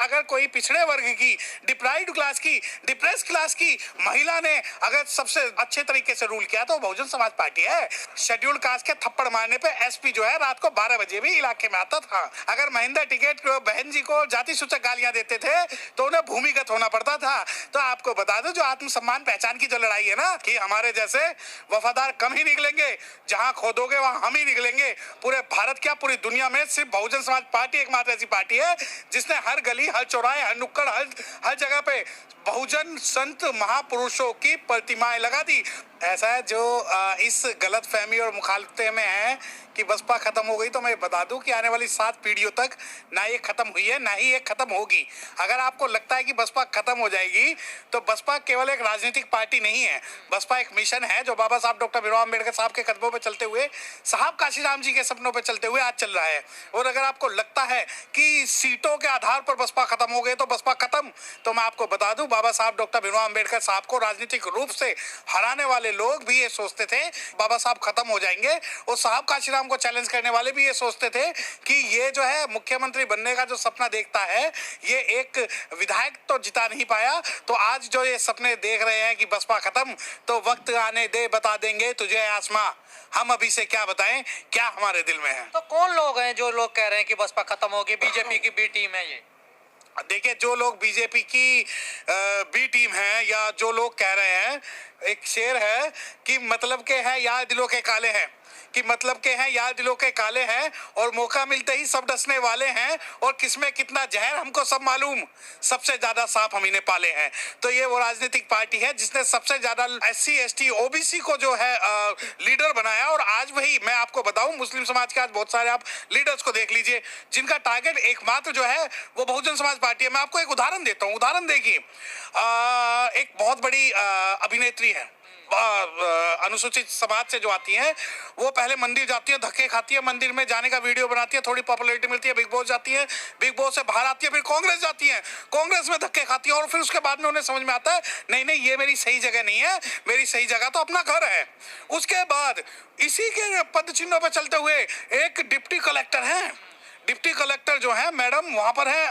अगर कोई पिछड़े वर्ग की, डिप्राइव्ड क्लास की, डिप्रेस क्लास की महिला ने अगर सबसे अच्छे तरीके से रूल किया तो बहुजन समाज पार्टी है। शेड्यूल कास्ट के थप्पड़ मारने पे एसपी जो है रात को 12 बजे भी इलाके में आता था। अगर महिंद्रा टिकट बहन जी को जाति सूचक गालियां देते थे तो उन्हें भूमिगत होना पड़ता था। तो आपको बता दो, जो आत्मसम्मान पहचान की जो लड़ाई है ना, कि हमारे जैसे वफादार कम ही निकलेंगे, जहां खोदोगे वहां हम ही निकलेंगे। पूरे भारत क्या, पूरी दुनिया में सिर्फ बहुजन समाज पार्टी एकमात्र ऐसी पार्टी है जिसने हर गली, हर चौराहे, हर नुक्कड़, हर जगह पे बहुजन संत महापुरुषों की प्रतिमाएं लगा दी। ऐसा है जो इस गलत फहमी और मुखालफते में है कि बसपा खत्म हो गई, तो मैं बता दूं कि आने वाली 7 पीढ़ियों तक ना ये खत्म हुई है ना ही ये खत्म होगी। अगर आपको लगता है कि बसपा खत्म हो जाएगी तो बसपा केवल एक राजनीतिक पार्टी नहीं है, बसपा एक मिशन है जो बाबा साहब डॉक्टर भीमराव अम्बेडकर साहब के कदमों पे चलते हुए, साहब काशीराम जी के सपनों पे चलते हुए आज चल रहा है। और अगर आपको लगता है कि सीटों के आधार पर बसपा खत्म हो गई तो बसपा खत्म, तो मैं आपको बता दूं बाबा साहब डॉक्टर भीमराव अम्बेडकर साहब को राजनीतिक रूप से हराने वाले लोग भी ये सोचते थे बाबा साहब खत्म हो जाएंगे, और साहब काशीराम को चैलेंज करने वाले भी ये सोचते थे कि ये जो है मुख्यमंत्री बनने का जो सपना देखता है ये एक विधायक तो जिता नहीं पाया, तो आज जो ये सपने देख रहे हैं कि बसपा खत्म, तो वक्त आने दे बता देंगे तुझे आसमां, हम अभी से क्या बताएं क्या हमारे दिल में है। तो कौन लोग हैं जो लोग कह रहे हैं कि बसपा खत्म होगी, बीजेपी की बी टीम है ये? देखिए, जो लोग बीजेपी की बी टीम है या जो लोग कह रहे हैं, एक शेर है कि मतलब के हैं यार दिलों के काले हैं, कि मतलब के हैं यार दिलों के काले हैं और मौका मिलते ही सब डसने वाले हैं, और किसमें कितना जहर हमको सब मालूम, सबसे ज्यादा सांप हम इन्हें पाले हैं। तो ये वो राजनीतिक पार्टी है जिसने सबसे ज्यादा SC ST OBC को जो है लीडर बनाया, और आज वही मैं आपको बताऊं, मुस्लिम समाज के आज बहुत सारे आप लीडर्स को देख लीजिए जिनका टारगेट एकमात्र जो है वो बहुजन समाज पार्टी है। मैं आपको एक उदाहरण देता हूं, उदाहरण देखिए, एक बहुत बड़ी अभिनेत्री है, अनुसूचित समाज से जो आती है, वो पहले मंदिर जाती है, धक्के खाती है, मंदिर में जाने का वीडियो बनाती है, थोड़ी पॉपुलैरिटी मिलती है, बिग बॉस जाती है, बिग बॉस से बाहर आती है, फिर कांग्रेस जाती है, कांग्रेस में धक्के खाती है, और फिर उसके बाद में उन्हें समझ में आता है नहीं नहीं ये मेरी सही जगह नहीं है, मेरी सही जगह तो अपना घर है। उसके बाद इसी के पद चिन्हों पर चलते हुए एक डिप्टी कलेक्टर है, डिप्टी कलेक्टर जो है मैडम वहां पर है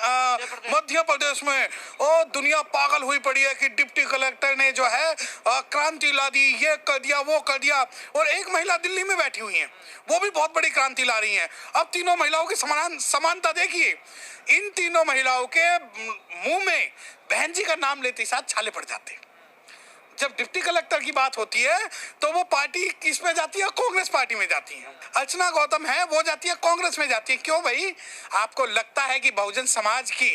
मध्य प्रदेश में, और दुनिया पागल हुई पड़ी है कि डिप्टी कलेक्टर ने जो है क्रांति ला दी, ये कर दिया वो कर दिया, और एक महिला दिल्ली में बैठी हुई है वो भी बहुत बड़ी क्रांति ला रही हैं। अब तीनों महिलाओं की समानता देखिए, इन तीनों महिलाओं के मुंह में बहन जी का नाम लेते ही साथ छाले पड़ जाते हैं। जब डिप्टी कलेक्टर की बात होती है तो वो पार्टी किस में जाती है, कांग्रेस पार्टी में जाती है। अर्चना गौतम है वो जाती है कांग्रेस में जाती है। क्यों भाई, आपको लगता है कि बहुजन समाज की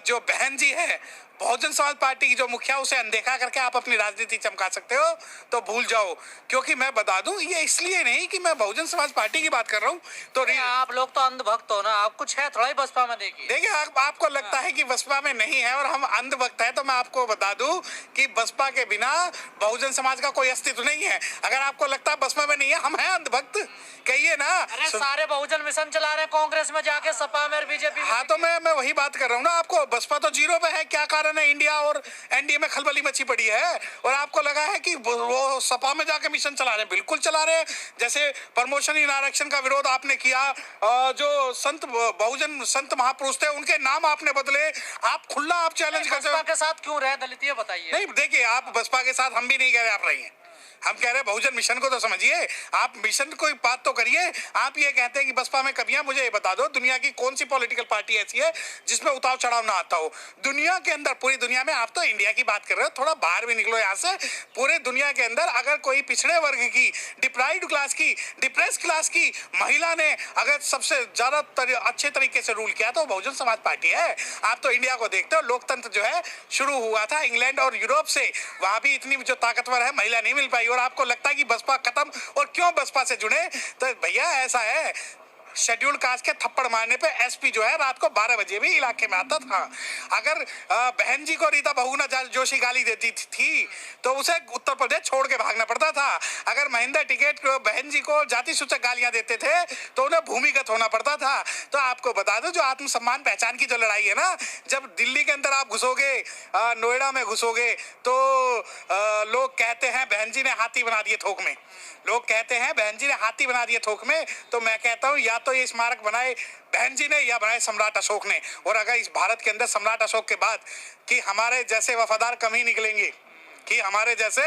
जो बहन जी है, बहुजन समाज पार्टी की जो मुखिया, उसे अनदेखा करके आप अपनी राजनीति चमका सकते हो, तो भूल जाओ। क्योंकि मैं बता दूं, ये इसलिए नहीं कि मैं बहुजन समाज पार्टी की बात कर रहा हूं, तो आप लोग तो अंधभक्त हो ना, आप कुछ है थोड़ा ही बसपा में। देखिए आपको लगता है कि बसपा में नहीं है और हम अंधभक्त है, तो मैं आपको बता दूं कि बसपा के बिना बहुजन समाज का कोई अस्तित्व नहीं है। अगर आपको लगता है बसपा में नहीं है, हम हैं अंधभक्त, कहिए ना। अरे सारे बहुजन मिशन चला रहे हैं कांग्रेस में जाके, सपा में, बीजेपी। हाँ, तो मैं वही बात कर रहा हूँ ना आपको, बसपा तो जीरो पे है, क्या कारण है इंडिया और एनडीए में खलबली मची पड़ी है, और आपको लगा है कि वो सपा में जाके मिशन चला रहे हैं, बिल्कुल चला रहे हैं। जैसे प्रमोशन इन आरक्षण का विरोध आपने किया, जो संत बहुजन संत महापुरुष थे उनके नाम आपने बदले, आप खुला आप चैलेंज करते हो। बसपा के साथ क्यों रहे दलित, ये बताइए। नहीं देखिए, आप बसपा के साथ हम भी नहीं कह रहे आप रहिए, हम कह रहे हैं बहुजन मिशन को तो समझिए, आप मिशन को बात तो करिए। आप ये कहते हैं कि बसपा में कमियां, मुझे ये बता दो दुनिया की कौन सी पॉलिटिकल पार्टी ऐसी है जिसमें उतार चढ़ाव ना आता हो दुनिया के अंदर, पूरी दुनिया में। आप तो इंडिया की बात कर रहे हो, थोड़ा बाहर भी निकलो यहाँ से। पूरे दुनिया के अंदर अगर कोई पिछड़े वर्ग की, डिप्राइव्ड क्लास की, डिप्रेस क्लास की महिला ने अगर सबसे ज्यादा अच्छे तरीके से रूल किया तो बहुजन समाज पार्टी है। आप तो इंडिया को देखते हो, लोकतंत्र जो है शुरू हुआ था इंग्लैंड और यूरोप से, वहां भी इतनी जो ताकतवर है महिला नहीं मिल पाई, और आपको लगता है कि बसपा खत्म, और क्यों बसपा से जुड़े, तो भैया ऐसा है, शेड्यूल कास्ट के थप्पड़ मारने पे एसपी जो है रात को 12 बजे भी इलाके में आता था। अगर बहन जी को रीता बहुगुणा जोशी गाली देती थी तो उसे उत्तर प्रदेश छोड़ के भागना पड़ता था। अगर महिंद्रा टिकट बहन जी को जाति सूचक गालियां देते थे तो उन्हें भूमिगत होना पड़ता था। तो आपको बता दो, जो आत्मसम्मान पहचान की जो लड़ाई है ना, जब दिल्ली के अंदर आप घुसोगे, नोएडा में घुसोगे, तो लोग कहते हैं बहन जी ने हाथी बना दिए थोक में। लोग कहते हैं बहन जी ने हाथी बना दिए थोक में, तो मैं कहता हूँ या तो ये स्मारक बनाए बहन जी ने या बनाए सम्राट अशोक ने। और अगर इस भारत के अंदर सम्राट अशोक के बाद कि हमारे जैसे वफादार कम ही निकलेंगे, कि हमारे जैसे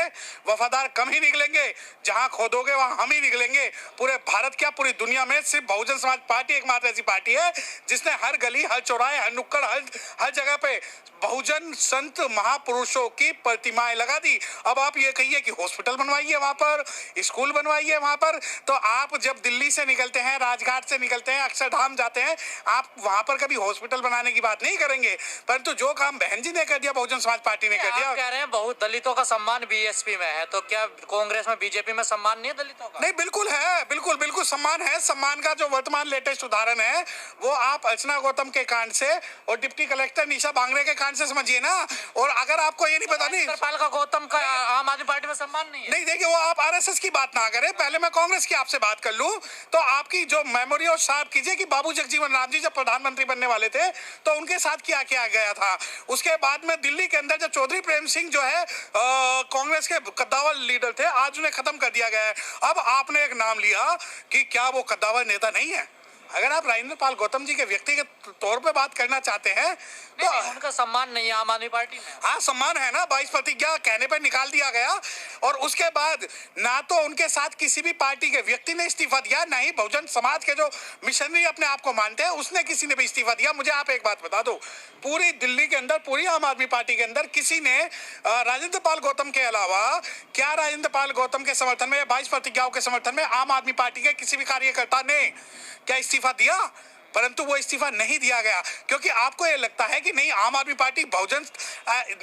वफादार कम ही निकलेंगे, जहां खोदोगे वहां हम ही निकलेंगे। पूरे भारत क्या पूरी दुनिया में सिर्फ बहुजन समाज पार्टी एकमात्र ऐसी पार्टी है जिसने हर गली, हर चौराहे, हर नुक्कड़, हर जगह पे बहुजन संत महापुरुषों की प्रतिमाएं लगा दी। अब आप ये कहिए कि हॉस्पिटल बनवाइए वहां पर, स्कूल बनवाइए वहां पर, तो आप जब दिल्ली से निकलते हैं, राजघाट से निकलते हैं, अक्षरधाम जाते हैं, आप वहां पर कभी हॉस्पिटल बनाने की बात नहीं करेंगे। परंतु जो काम बहन जी ने कर दिया, बहुजन समाज पार्टी ने कर दिया। आप कह रहे हैं बहुत दलितों का सम्मान बीएसपी में है, तो क्या कांग्रेस में, बीजेपी में सम्मान नहीं है दलितों का? नहीं, बिल्कुल है, बिल्कुल बिल्कुल सम्मान है। सम्मान का जो वर्तमान लेटेस्ट उदाहरण है वो आप अर्चना गौतम के कांड से और डिप्टी कलेक्टर निशा बांगरे के कांड से समझिए ना। और अगर आपको ये नहीं पता, नहीं राजपाल का गौतम का आम आदमी पार्टी में सम्मान नहीं है। नहीं, देखिए वो आप आरएसएस की बात ना करें, पहले मैं कांग्रेस की आपसे बात कर लूं। तो आपकी जो मेमोरी और शार्प कीजिए कि बाबू जगजीवन राम जी जब प्रधानमंत्री बनने वाले थे तो उनके साथ क्या किया गया था। उसके बाद में दिल्ली के अंदर जब चौधरी प्रेम सिंह जो है कांग्रेस के कद्दावर लीडर थे, आज उन्हें खत्म कर दिया गया है। अब आपने एक नाम लिया कि क्या वो कद्दावर नेता नहीं है। अगर आप राजेंद्र पाल गौतम जी के व्यक्तिगत तौर पे बात करना चाहते हैं तो उनका सम्मान नहीं है आम आदमी पार्टी में। हाँ, सम्मान है ना, 22 प्रतिज्ञा कहने पर निकाल दिया गया। और उसके बाद ना तो उनके साथ किसी भी पार्टी के व्यक्ति ने इस्तीफा दिया, ना ही बहुजन समाज के जो मिशनरी अपने आप को मानते हैं उसने किसी ने भी इस्तीफा दिया। मुझे आप एक बात बता दो, पूरी दिल्ली के अंदर, पूरी आम आदमी पार्टी के अंदर किसी ने राजेंद्र पाल गौतम के अलावा, क्या राजेंद्र पाल गौतम के समर्थन में, 22 प्रतिज्ञाओं के समर्थन में आम आदमी पार्टी के किसी भी कार्यकर्ता ने क्या इस्तीफा दिया? परंतु वो इस्तीफा नहीं दिया गया क्योंकि आपको ये लगता है कि नहीं आम आदमी पार्टी बहुजन।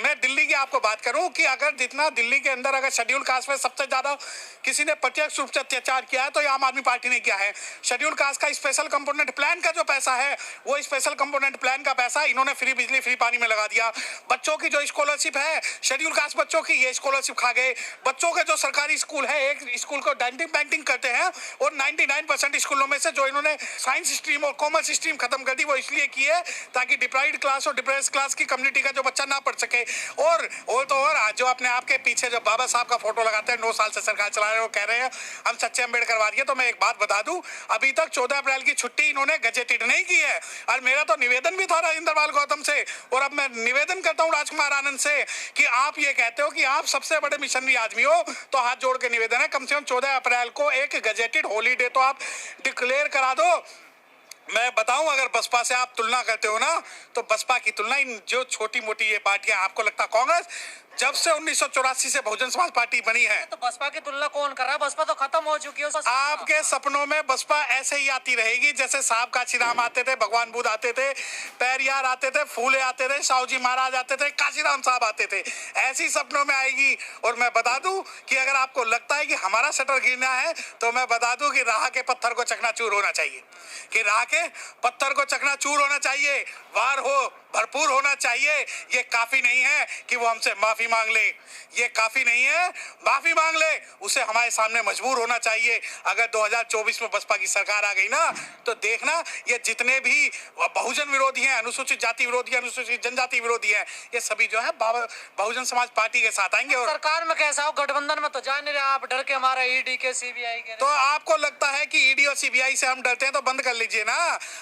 मैं दिल्ली की आपको बात करूं कि अगर जितना दिल्ली के अंदर अगर शेड्यूल कास्ट में सबसे ज्यादा किसी ने प्रत्यक्ष रूप से अत्याचार किया है तो ये आम आदमी पार्टी ने किया है। शेड्यूल कास्ट का स्पेशल कंपोनेंट प्लान का जो पैसा है वो स्पेशल कंपोनेंट प्लान का पैसा इन्होंने फ्री बिजली, फ्री पानी में लगा दिया। बच्चों की जो स्कॉलरशिप है शेड्यूल कास्ट बच्चों की, ये स्कॉलरशिप खा गए। बच्चों के जो सरकारी स्कूल है, एक स्कूल को डेंटिंग पेंटिंग करते हैं और 99% स्कूलों में से जो इन्होंने साइंस स्ट्रीम और कॉमर्स स्ट्रीम खत्म कर दी वो इसलिए की है ताकि डिप्राइव्ड क्लास और डिप्रेस क्लास की कम्युनिटी का जो बच्चा ना पढ़ सके। और आज जो अपने आप के पीछे जो बाबा साहब का फोटो लगाते हैं, 9 साल से सरकार चला रहे हैं, वो कह रहे हैं हम सच्चे अम्बेडकर वादी है। तो मैं एक बात बता दूं, अभी तक 14 अप्रैल की छुट्टी इन्होंने गजेटेड नहीं की है। और मेरा तो निवेदन भी था राजेंद्र पाल गौतम से, और अब मैं निवेदन करता हूं राजकुमार आनंद से कि आप ये कहते हो कि आप सबसे बड़े मिशनरी आदमी हो, तो हाथ जोड़ के निवेदन है कम से कम 14 अप्रैल को एक गजेटेड हॉलीडे तो आप डिक्लेयर करा दो। मैं बताऊं, अगर बसपा से आप तुलना करते हो ना, तो बसपा की तुलना इन जो छोटी मोटी ये पार्टियां, आपको लगता कांग्रेस जब से 1984 से बहुजन समाज पार्टी बनी है, तो बसपा की तुलना कौन कर रहा है? बसपा तो खत्म हो चुकी है। आपके सपनों में बसपा ऐसे ही आती रहेगी जैसे साहब का चिराम आते थे, भगवान बुद्ध आते थे, पैरियार आते थे, फूले आते थे, साहू जी महाराज आते थे, काशीराम साहब आते थे, ऐसी सपनों में आएगी। और मैं बता दूं कि अगर आपको लगता है कि हमारा शटर गिरना है तो मैं बता दूं कि राह के पत्थर को चकनाचूर होना चाहिए, कि राह के पत्थर को चकनाचूर होना चाहिए, वार हो भरपूर होना चाहिए। ये काफी नहीं है कि वो हमसे माफी मांग ले, ये काफी नहीं है, माफी मांग ले, उसे हमारे सामने मजबूर होना चाहिए। अगर 2024 में बसपा की सरकार आ गई ना तो देखना ये जितने भी बहुजन विरोधी हैं, अनुसूचित जाति विरोधी, अनुसूचित जनजाति विरोधी हैं, ये सभी जो है बहुजन समाज पार्टी के साथ आएंगे। और सरकार में कैसा हो, गठबंधन में तो जा नहीं रहे आप, डर के हमारा ईडी के सीबीआई के। तो आपको लगता है कि ईडी और सीबीआई से हम डरते हैं तो बंद कर लीजिए ना।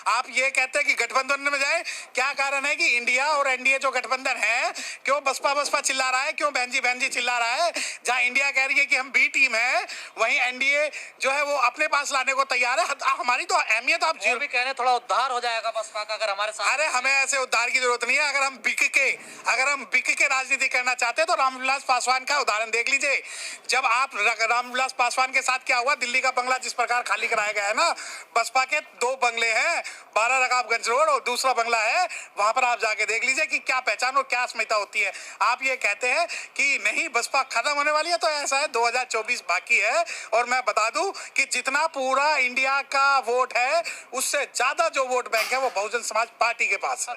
आप ये कहते हैं कि गठबंधन में जाए, क्या कारण है कि इंडिया और एनडीए जो गठबंधन है, क्यों बसपा चिल्ला रहा है, क्यों बहन जी चिल्ला रहा है? जहां इंडिया कह रही है कि हम बी टीम है, वहीं एनडीए जो है वो अपने पास लाने को तैयार है। हमारी तो अहमियत आप भी कहने थोड़ा उद्धार हो जाएगा बसपा का अगर हमारे साथ। अरे हमें ऐसे उद्धार की जरूरत नहीं है। अगर हम बिक के राजनीति करना चाहते हैं तो रामविलास पासवान का उदाहरण देख लीजिए। जब आप रामविलास पासवान के साथ क्या हुआ, दिल्ली का बंगला जिस प्रकार खाली कराया गया है ना, बसपा के 2 बंगले हैं, 12 रकाबगंज रोड और दूसरा बंगला है, वहां पर आप जाके देख लीजिए कि क्या पहचान और क्या अस्मिता होती है। आप ये कहते हैं कि नहीं बसपा खत्म होने वाली है, तो ऐसा है 2024 बाकी है। और मैं बता दूं कि जितना पूरा इंडिया का वोट है उससे ज्यादा जो वोट बैंक है वो बहुजन समाज पार्टी के पास है।